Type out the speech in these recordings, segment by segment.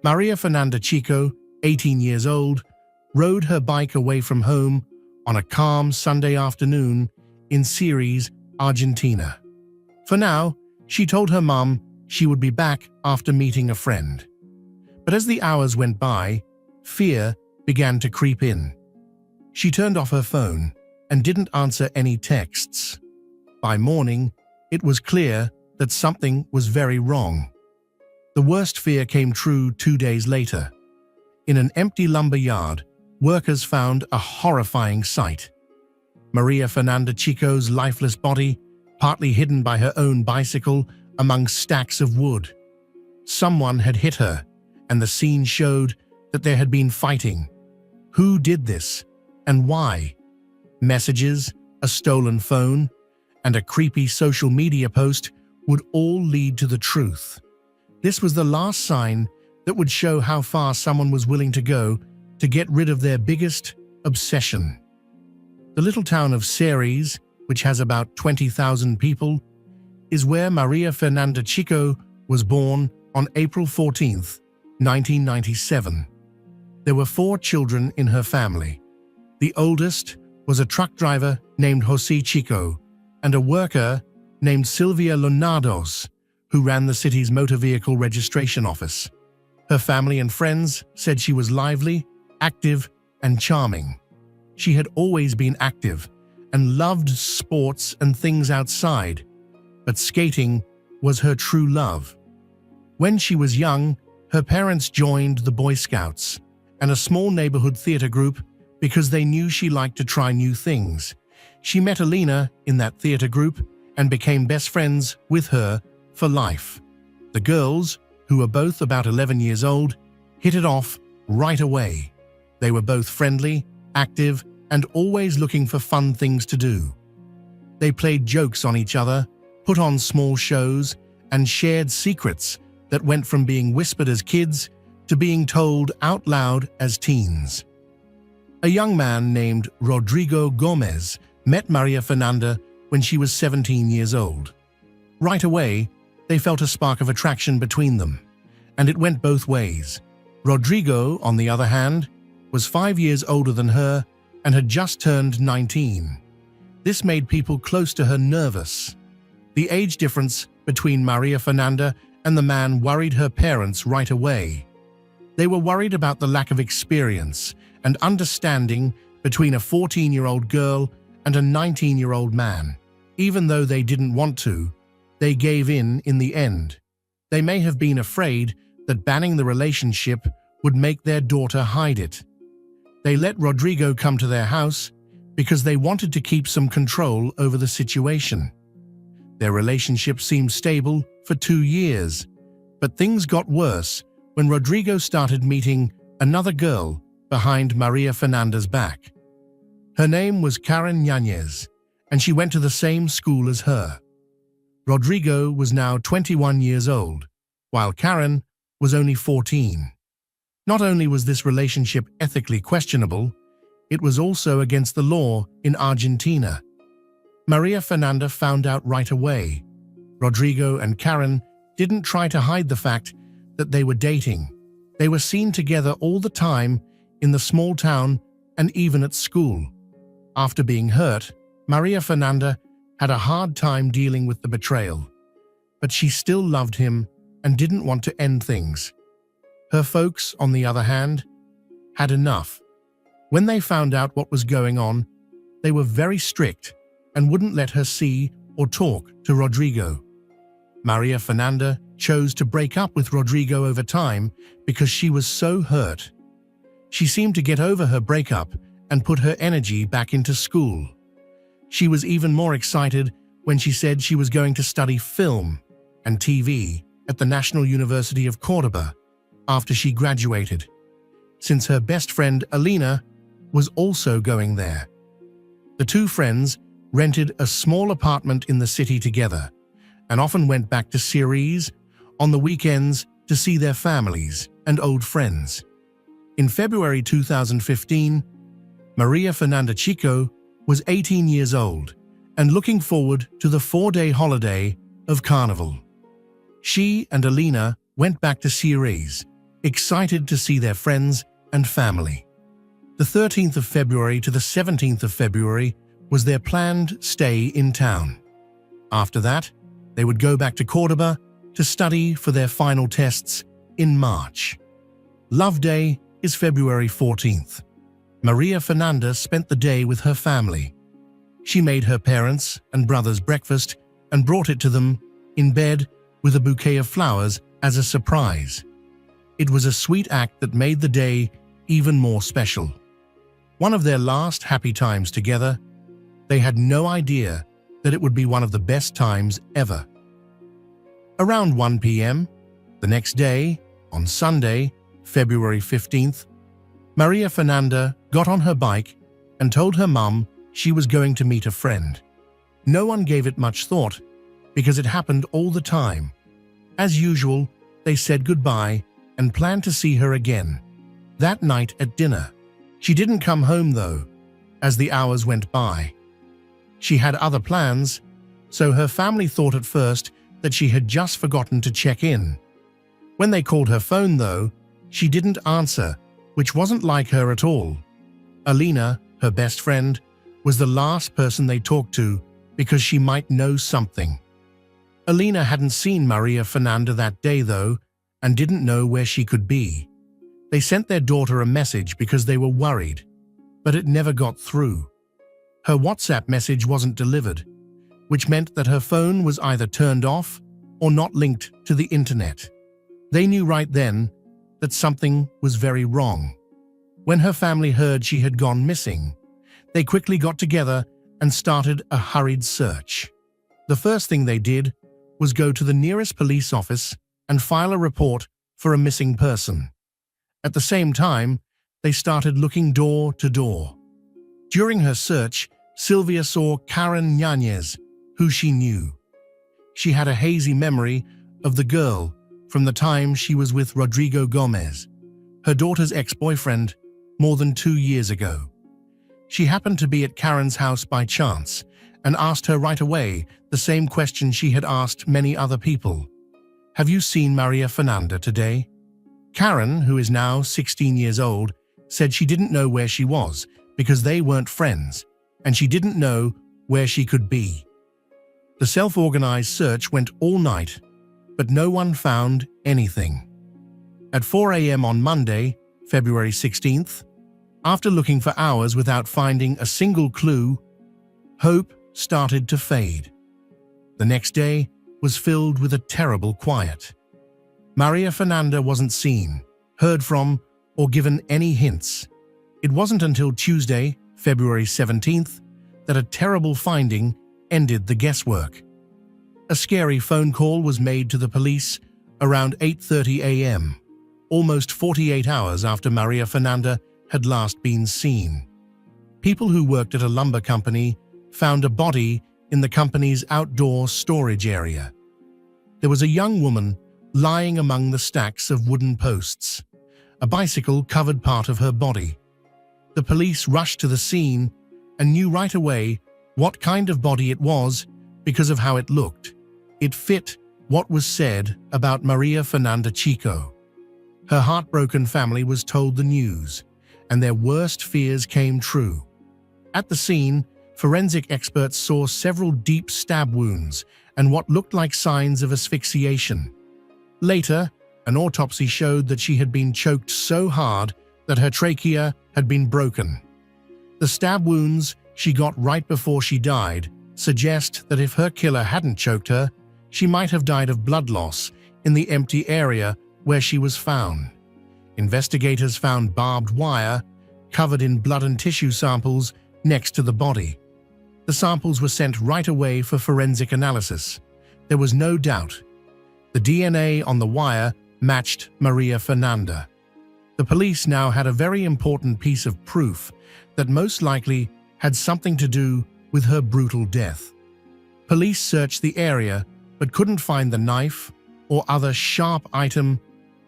Maria Fernanda Chico, 18 years old, rode her bike away from home on a calm Sunday afternoon in Ceres, Argentina. For now, she told her mom she would be back after meeting a friend. But as the hours went by, fear began to creep in. She turned off her phone and didn't answer any texts. By morning, it was clear that something was very wrong. The worst fear came true 2 days later. In an empty lumber yard, workers found a horrifying sight. Maria Fernanda Chico's lifeless body, partly hidden by her own bicycle among stacks of wood. Someone had hit her, and the scene showed that there had been fighting. Who did this, and why? Messages, a stolen phone, and a creepy social media post would all lead to the truth. This was the last sign that would show how far someone was willing to go to get rid of their biggest obsession. The little town of Ceres, which has about 20,000 people, is where Maria Fernanda Chico was born on April 14, 1997. There were 4 children in her family. The oldest was a truck driver named José Chico and a worker named Silvia Leonardos, who ran the city's motor vehicle registration office. Her family and friends said she was lively, active, and charming. She had always been active and loved sports and things outside, but skating was her true love. When she was young, her parents joined the Boy Scouts and a small neighborhood theater group because they knew she liked to try new things. She met Alina in that theater group and became best friends with her for life. The girls, who were both about 11 years old, hit it off right away. They were both friendly, active, and always looking for fun things to do. They played jokes on each other, put on small shows, and shared secrets that went from being whispered as kids to being told out loud as teens. A young man named Rodrigo Gomez met Maria Fernanda when she was 17 years old. Right away, they felt a spark of attraction between them, and it went both ways. Rodrigo, on the other hand, was 5 years older than her and had just turned 19. This made people close to her nervous. The age difference between Maria Fernanda and the man worried her parents right away. They were worried about the lack of experience and understanding between a 14-year-old girl and a 19-year-old man. Even though they didn't want to, they gave in the end. They may have been afraid that banning the relationship would make their daughter hide it. They let Rodrigo come to their house because they wanted to keep some control over the situation. Their relationship seemed stable for 2 years, but things got worse when Rodrigo started meeting another girl behind Maria Fernanda's back. Her name was Karen Yanez, and she went to the same school as her. Rodrigo was now 21 years old, while Karen was only 14. Not only was this relationship ethically questionable, it was also against the law in Argentina. Maria Fernanda found out right away. Rodrigo and Karen didn't try to hide the fact that they were dating. They were seen together all the time in the small town and even at school. After being hurt, Maria Fernanda had a hard time dealing with the betrayal, but she still loved him and didn't want to end things. Her folks, on the other hand, had enough. When they found out what was going on, they were very strict and wouldn't let her see or talk to Rodrigo. Maria Fernanda chose to break up with Rodrigo over time because she was so hurt. She seemed to get over her breakup and put her energy back into school. She was even more excited when she said she was going to study film and TV at the National University of Córdoba after she graduated, since her best friend Alina was also going there. The two friends rented a small apartment in the city together and often went back to Ceres on the weekends to see their families and old friends. In February 2015, Maria Fernanda Chico was 18 years old and looking forward to the 4-day holiday of Carnival. She and Alina went back to Ceres, excited to see their friends and family. The 13th of February to the 17th of February was their planned stay in town. After that, they would go back to Cordoba to study for their final tests in March. Love Day is February 14th. Maria Fernanda spent the day with her family. She made her parents and brothers breakfast and brought it to them in bed with a bouquet of flowers as a surprise. It was a sweet act that made the day even more special. One of their last happy times together, they had no idea that it would be one of the best times ever. Around 1 p.m., the next day, on Sunday, February 15th, Maria Fernanda got on her bike and told her mum she was going to meet a friend. No one gave it much thought because it happened all the time. As usual, they said goodbye and planned to see her again that night at dinner. She didn't come home though, as the hours went by. She had other plans, so her family thought at first that she had just forgotten to check in. When they called her phone though, she didn't answer, which wasn't like her at all. Alina, her best friend, was the last person they talked to because she might know something. Alina hadn't seen Maria Fernanda that day though, and didn't know where she could be. They sent their daughter a message because they were worried, but it never got through. Her WhatsApp message wasn't delivered, which meant that her phone was either turned off or not linked to the internet. They knew right then that something was very wrong. When her family heard she had gone missing, they quickly got together and started a hurried search. The first thing they did was go to the nearest police office and file a report for a missing person. At the same time, they started looking door to door. During her search, Sylvia saw Karen Yanez, who she knew. She had a hazy memory of the girl from the time she was with Rodrigo Gomez, her daughter's ex-boyfriend, more than 2 years ago. She happened to be at Karen's house by chance and asked her right away the same question she had asked many other people. "Have you seen Maria Fernanda today?" Karen, who is now 16 years old, said she didn't know where she was because they weren't friends, and she didn't know where she could be. The self-organized search went all night, but no one found anything. At 4 a.m. on Monday, February 16th, after looking for hours without finding a single clue, hope started to fade. The next day was filled with a terrible quiet. Maria Fernanda wasn't seen, heard from, or given any hints. It wasn't until Tuesday, February 17th, that a terrible finding ended the guesswork. A scary phone call was made to the police around 8:30 a.m., almost 48 hours after Maria Fernanda had last been seen. People who worked at a lumber company found a body in the company's outdoor storage area. There was a young woman lying among the stacks of wooden posts. A bicycle covered part of her body. The police rushed to the scene and knew right away what kind of body it was because of how it looked. It fit what was said about Maria Fernanda Chico. Her heartbroken family was told the news, and their worst fears came true. At the scene, forensic experts saw several deep stab wounds and what looked like signs of asphyxiation. Later, an autopsy showed that she had been choked so hard that her trachea had been broken. The stab wounds she got right before she died suggest that if her killer hadn't choked her, she might have died of blood loss in the empty area where she was found. Investigators found barbed wire covered in blood and tissue samples next to the body. The samples were sent right away for forensic analysis. There was no doubt. The DNA on the wire matched Maria Fernanda. The police now had a very important piece of proof that most likely had something to do with her brutal death. Police searched the area but couldn't find the knife or other sharp item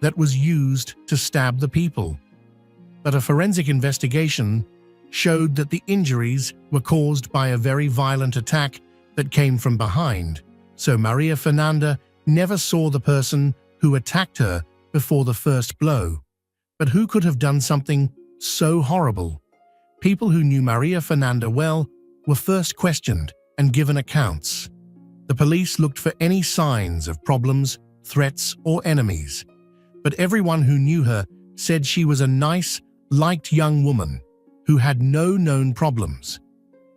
that was used to stab the people. But a forensic investigation showed that the injuries were caused by a very violent attack that came from behind, so Maria Fernanda never saw the person who attacked her before the first blow. But who could have done something so horrible? People who knew Maria Fernanda well were first questioned and given accounts. The police looked for any signs of problems, threats, or enemies. But everyone who knew her said she was a nice, liked young woman who had no known problems.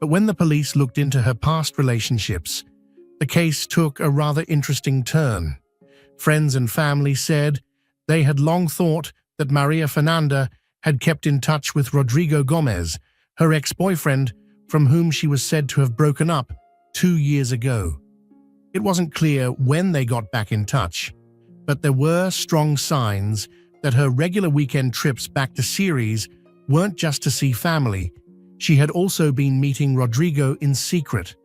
But when the police looked into her past relationships, the case took a rather interesting turn. Friends and family said they had long thought that Maria Fernanda had kept in touch with Rodrigo Gomez, her ex-boyfriend, from whom she was said to have broken up 2 years ago. It wasn't clear when they got back in touch, but there were strong signs that her regular weekend trips back to Ceres weren't just to see family. She had also been meeting Rodrigo in secret.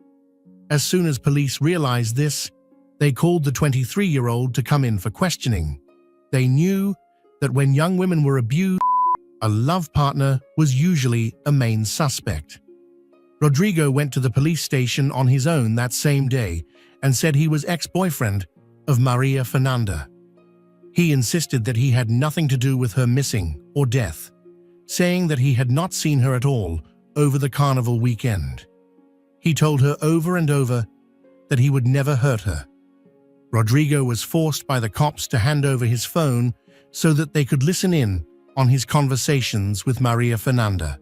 As soon as police realized this, they called the 23-year-old to come in for questioning. They knew that when young women were abused, a love partner was usually a main suspect. Rodrigo went to the police station on his own that same day and said he was ex-boyfriend of Maria Fernanda. He insisted that he had nothing to do with her missing or death, saying that he had not seen her at all over the carnival weekend. He told her over and over that he would never hurt her. Rodrigo was forced by the cops to hand over his phone so that they could listen in on his conversations with Maria Fernanda.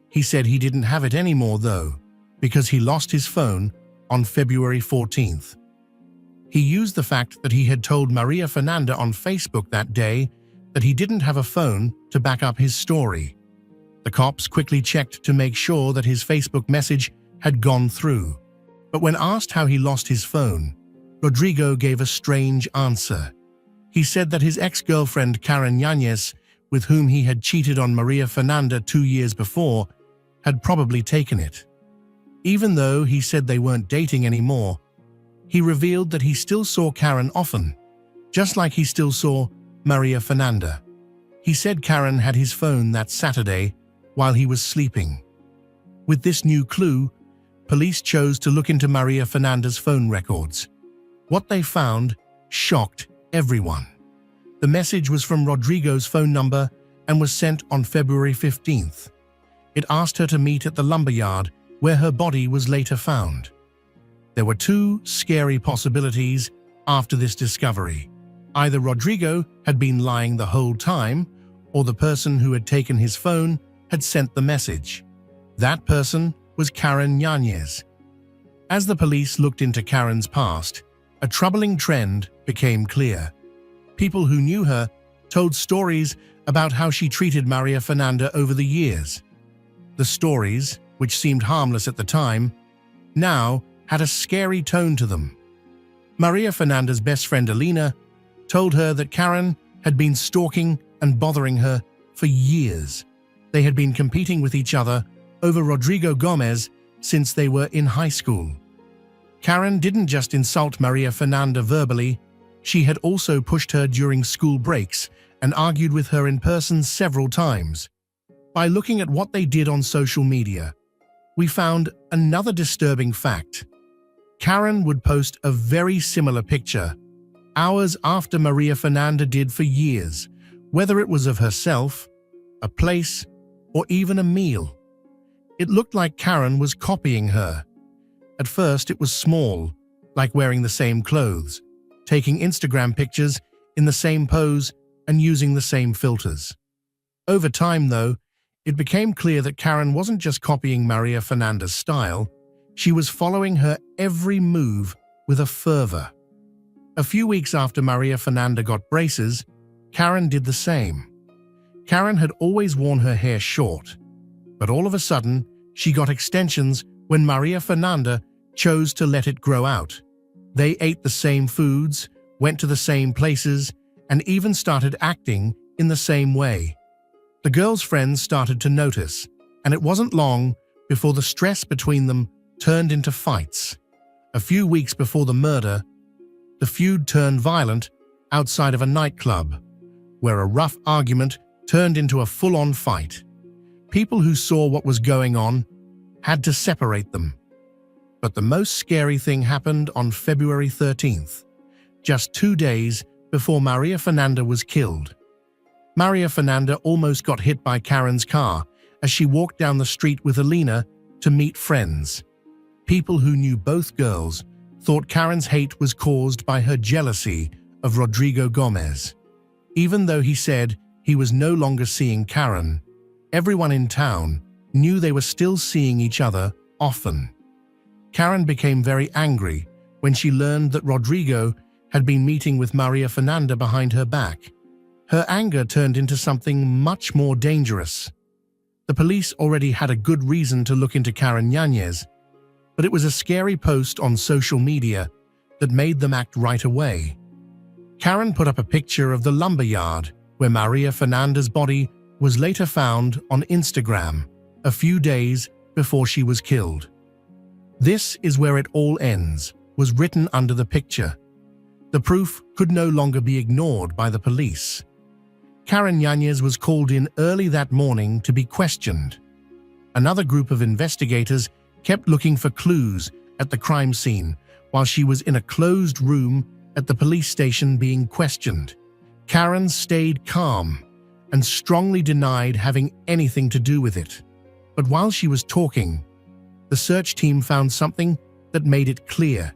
He said he didn't have it anymore though, because he lost his phone on February 14th. He used the fact that he had told Maria Fernanda on Facebook that day that he didn't have a phone to back up his story. The cops quickly checked to make sure that his Facebook message had gone through. But when asked how he lost his phone, Rodrigo gave a strange answer. He said that his ex-girlfriend Karen Yanez, with whom he had cheated on Maria Fernanda 2 years before, had probably taken it. Even though he said they weren't dating anymore, he revealed that he still saw Karen often, just like he still saw Maria Fernanda. He said Karen had his phone that Saturday while he was sleeping. With this new clue, police chose to look into Maria Fernanda's phone records. What they found shocked everyone. The message was from Rodrigo's phone number and was sent on February 15th. It asked her to meet at the lumberyard where her body was later found. There were 2 scary possibilities after this discovery. Either Rodrigo had been lying the whole time, or the person who had taken his phone had sent the message. That person was Karen Yanez. As the police looked into Karen's past, a troubling trend became clear. People who knew her told stories about how she treated Maria Fernanda over the years. The stories, which seemed harmless at the time, now had a scary tone to them. Maria Fernanda's best friend Alina told her that Karen had been stalking and bothering her for years. They had been competing with each other over Rodrigo Gomez since they were in high school. Karen didn't just insult Maria Fernanda verbally, she had also pushed her during school breaks and argued with her in person several times. By looking at what they did on social media, we found another disturbing fact. Karen would post a very similar picture, hours after Maria Fernanda did for years, whether it was of herself, a place, or even a meal. It looked like Karen was copying her. At first it was small, like wearing the same clothes, taking Instagram pictures in the same pose and using the same filters. Over time, though, it became clear that Karen wasn't just copying Maria Fernanda's style, she was following her every move with a fervor. A few weeks after Maria Fernanda got braces, Karen did the same. Karen had always worn her hair short, but all of a sudden, she got extensions when Maria Fernanda chose to let it grow out. They ate the same foods, went to the same places, and even started acting in the same way. The girls' friends started to notice, and it wasn't long before the stress between them turned into fights. A few weeks before the murder, the feud turned violent outside of a nightclub, where a rough argument turned into a full-on fight. People who saw what was going on had to separate them. But the most scary thing happened on February 13th, just 2 days before Maria Fernanda was killed. Maria Fernanda almost got hit by Karen's car as she walked down the street with Alina to meet friends. People who knew both girls thought Karen's hate was caused by her jealousy of Rodrigo Gomez. Even though he said he was no longer seeing Karen, everyone in town knew they were still seeing each other often. Karen became very angry when she learned that Rodrigo had been meeting with Maria Fernanda behind her back. Her anger turned into something much more dangerous. The police already had a good reason to look into Karen Yanez, but it was a scary post on social media that made them act right away. Karen put up a picture of the lumberyard where Maria Fernanda's body was later found on Instagram a few days before she was killed. "This is where it all ends," was written under the picture. The proof could no longer be ignored by the police. Karen Yanez was called in early that morning to be questioned. Another group of investigators kept looking for clues at the crime scene while she was in a closed room at the police station being questioned. Karen stayed calm and strongly denied having anything to do with it. But while she was talking, the search team found something that made it clear.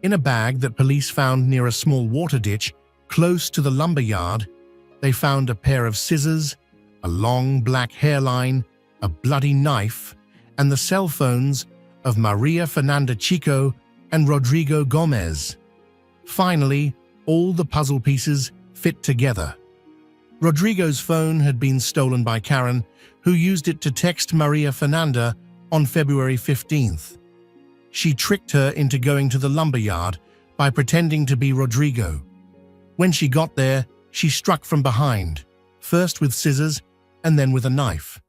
In a bag that police found near a small water ditch close to the lumberyard, they found a pair of scissors, a long black hairline, a bloody knife, and the cell phones of Maria Fernanda Chico and Rodrigo Gomez. Finally, all the puzzle pieces fit together. Rodrigo's phone had been stolen by Karen, who used it to text Maria Fernanda on February 15th. She tricked her into going to the lumberyard by pretending to be Rodrigo. When she got there, she struck from behind, first with scissors and then with a knife.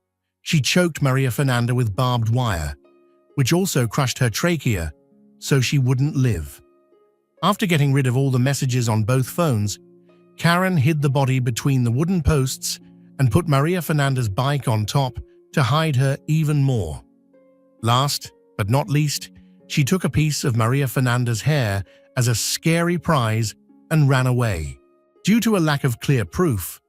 She choked Maria Fernanda with barbed wire, which also crushed her trachea, so she wouldn't live. After getting rid of all the messages on both phones, Karen hid the body between the wooden posts and put Maria Fernanda's bike on top to hide her even more. Last but not least, she took a piece of Maria Fernanda's hair as a scary prize and ran away. Due to a lack of clear proof,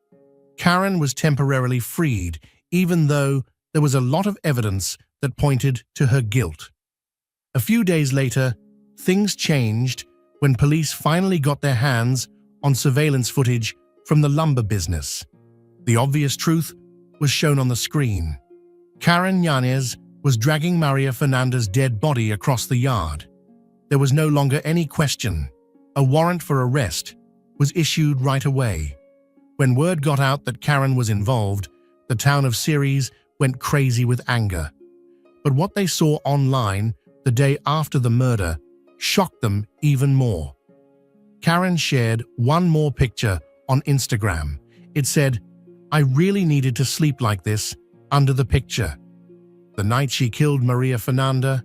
Karen was temporarily freed, even though there was a lot of evidence that pointed to her guilt. A few days later, things changed when police finally got their hands on surveillance footage from the lumber business. The obvious truth was shown on the screen. Karen Yanez was dragging Maria Fernanda's dead body across the yard. There was no longer any question. A warrant for arrest was issued right away. When word got out that Karen was involved, the town of Ceres went crazy with anger. But what they saw online the day after the murder shocked them even more. Karen shared one more picture on Instagram. It said, "I really needed to sleep like this," under the picture. The night she killed Maria Fernanda,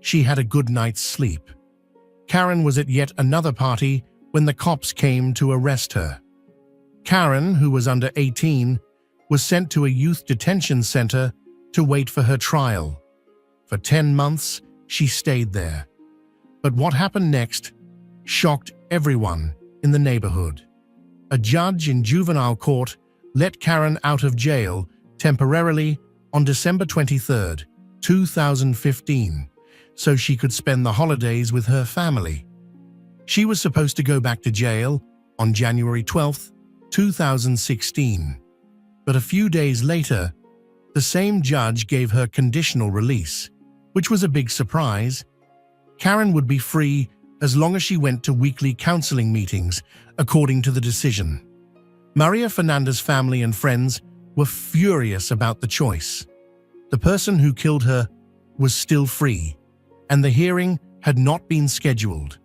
she had a good night's sleep. Karen was at yet another party when the cops came to arrest her. Karen, who was under 18, was sent to a youth detention center to wait for her trial. For 10 months, she stayed there. But what happened next shocked everyone in the neighborhood. A judge in juvenile court let Karen out of jail temporarily on December 23, 2015, so she could spend the holidays with her family. She was supposed to go back to jail on January 12, 2016. But a few days later, the same judge gave her conditional release, which was a big surprise. Karen would be free as long as she went to weekly counseling meetings, according to the decision. Maria Fernanda's family and friends were furious about the choice. The person who killed her was still free, and the hearing had not been scheduled,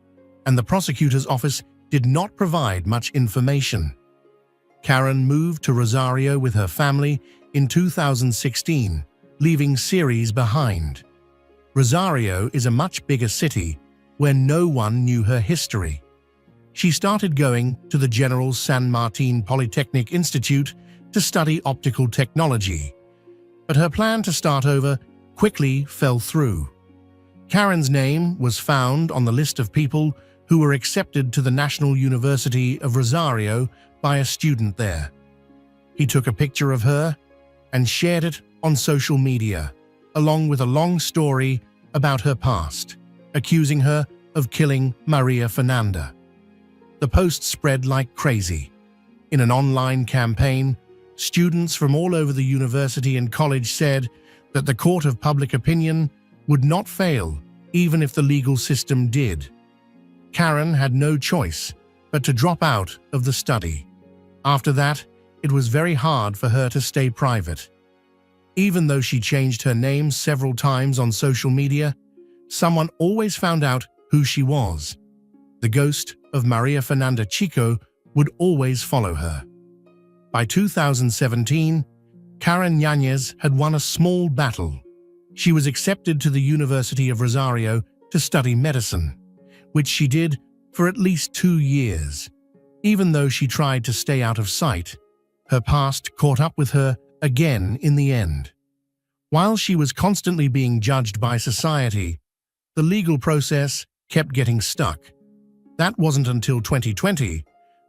and the prosecutor's office did not provide much information. Karen moved to Rosario with her family in 2016, leaving Ceres behind. Rosario is a much bigger city where no one knew her history. She started going to the General San Martin Polytechnic Institute to study optical technology, but her plan to start over quickly fell through. Karen's name was found on the list of people who were accepted to the National University of Rosario by a student there. He took a picture of her and shared it on social media, along with a long story about her past, accusing her of killing Maria Fernanda. The post spread like crazy. In an online campaign, students from all over the university and college said that the court of public opinion would not fail even if the legal system did. Karen had no choice but to drop out of the study. After that, it was very hard for her to stay private. Even though she changed her name several times on social media, someone always found out who she was. The ghost of Maria Fernanda Chico would always follow her. By 2017, Karen Yanez had won a small battle. She was accepted to the University of Rosario to study medicine, which she did for at least 2 years. Even though she tried to stay out of sight, her past caught up with her again in the end. While she was constantly being judged by society, the legal process kept getting stuck. That wasn't until 2020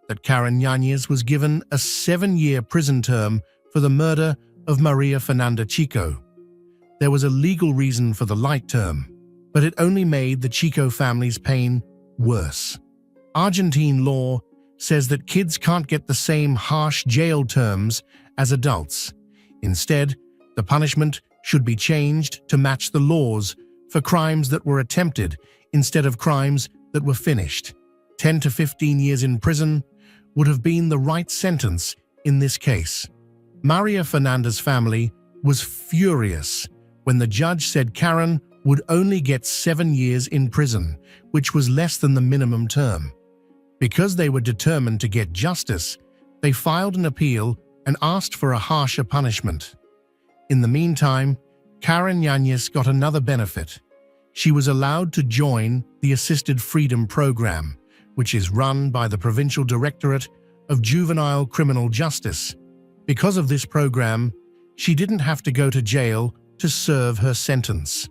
that Karen Yanez was given a 7-year prison term for the murder of Maria Fernanda Chico. There was a legal reason for the light term, but it only made the Chico family's pain worse. Argentine law says that kids can't get the same harsh jail terms as adults. Instead, the punishment should be changed to match the laws for crimes that were attempted instead of crimes that were finished. 10 to 15 years in prison would have been the right sentence in this case. Maria Fernanda's family was furious when the judge said Karen would only get 7 years in prison, which was less than the minimum term. Because they were determined to get justice, they filed an appeal and asked for a harsher punishment. In the meantime, Karen Yanez got another benefit. She was allowed to join the Assisted Freedom Program, which is run by the Provincial Directorate of Juvenile Criminal Justice. Because of this program, she didn't have to go to jail to serve her sentence.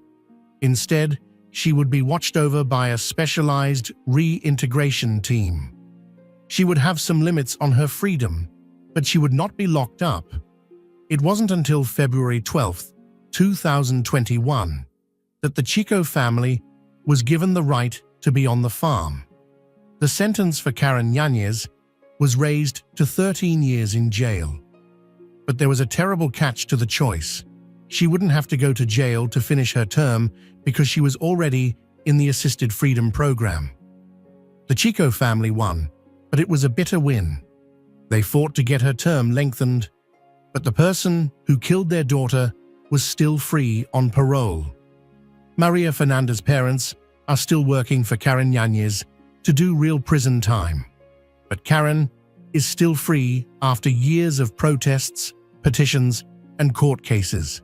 Instead, she would be watched over by a specialized reintegration team. She would have some limits on her freedom, but she would not be locked up. It wasn't until February 12, 2021, that the Chico family was given the right to be on the farm. The sentence for Karen Yanez was raised to 13 years in jail. But there was a terrible catch to the choice. She wouldn't have to go to jail to finish her term because she was already in the Assisted Freedom Program. The Chico family won, but it was a bitter win. They fought to get her term lengthened, but the person who killed their daughter was still free on parole. Maria Fernanda's parents are still working for Karen Yanez to do real prison time. But Karen is still free after years of protests, petitions, and court cases.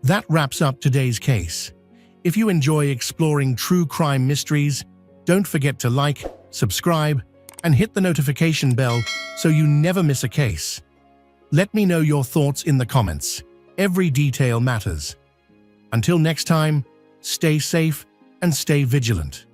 That wraps up today's case. If you enjoy exploring true crime mysteries, don't forget to like, subscribe, and hit the notification bell so you never miss a case. Let me know your thoughts in the comments. Every detail matters. Until next time, stay safe and stay vigilant.